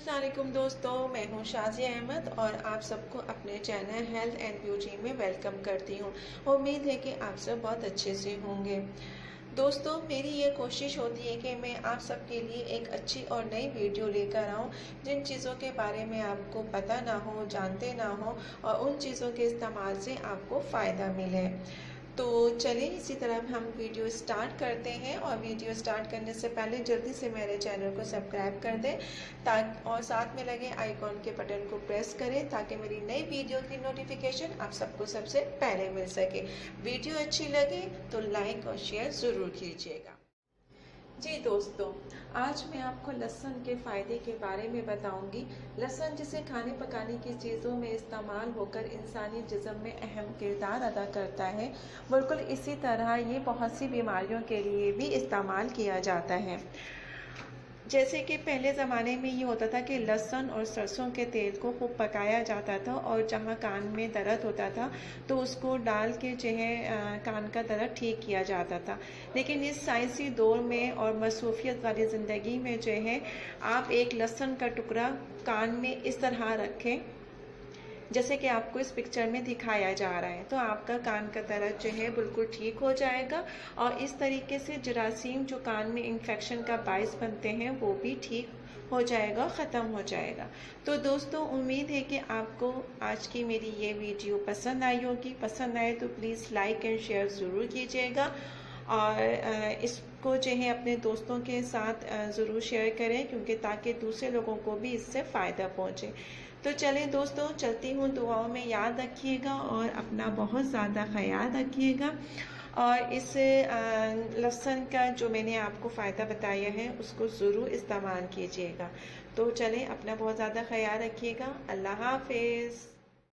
अस्सलाम वालेकुम दोस्तों, मैं हूं शाज़िया अहमद और आप सबको अपने चैनल हेल्थ एंड ब्यूटी में वेलकम करती हूं। उम्मीद है कि आप सब बहुत अच्छे से होंगे। दोस्तों, मेरी ये कोशिश होती है कि मैं आप सबके लिए एक अच्छी और नई वीडियो लेकर आऊं, जिन चीज़ों के बारे में आपको पता ना हो, जानते ना हो और उन चीज़ों के इस्तेमाल से आपको फ़ायदा मिले। तो चलिए इसी तरह हम वीडियो स्टार्ट करते हैं और वीडियो स्टार्ट करने से पहले जल्दी से मेरे चैनल को सब्सक्राइब कर दें ताकि और साथ में लगे आइकॉन के बटन को प्रेस करें ताकि मेरी नई वीडियो की नोटिफिकेशन आप सबको सबसे पहले मिल सके। वीडियो अच्छी लगे तो लाइक और शेयर ज़रूर कीजिएगा। जी दोस्तों, आज मैं आपको लहसुन के फ़ायदे के बारे में बताऊंगी। लहसुन जिसे खाने पकाने की चीज़ों में इस्तेमाल होकर इंसानी जिस्म में अहम किरदार अदा करता है, बिल्कुल इसी तरह ये बहुत सी बीमारियों के लिए भी इस्तेमाल किया जाता है। जैसे कि पहले ज़माने में ये होता था कि लहसुन और सरसों के तेल को खूब पकाया जाता था और जहाँ कान में दर्द होता था तो उसको डाल के जो है कान का दर्द ठीक किया जाता था। लेकिन इस साइंसी दौर में और मसरूफियत वाली ज़िंदगी में जो है आप एक लहसुन का टुकड़ा कान में इस तरह रखें जैसे कि आपको इस पिक्चर में दिखाया जा रहा है, तो आपका कान का दर्द जो है बिल्कुल ठीक हो जाएगा और इस तरीके से जरासीम जो कान में इन्फेक्शन का बायस बनते हैं वो भी ठीक हो जाएगा, ख़त्म हो जाएगा। तो दोस्तों, उम्मीद है कि आपको आज की मेरी ये वीडियो पसंद आई होगी। पसंद आए तो प्लीज़ लाइक एंड शेयर ज़रूर कीजिएगा और इसको जो है अपने दोस्तों के साथ ज़रूर शेयर करें क्योंकि ताकि दूसरे लोगों को भी इससे फ़ायदा पहुँचे। तो चलें दोस्तों, चलती हूँ। दुआओं में याद रखिएगा और अपना बहुत ज़्यादा ख्याल रखिएगा और इस लहसुन का जो मैंने आपको फ़ायदा बताया है उसको ज़रूर इस्तेमाल कीजिएगा। तो चलें, अपना बहुत ज़्यादा ख्याल रखिएगा। अल्लाह हाफ़िज़।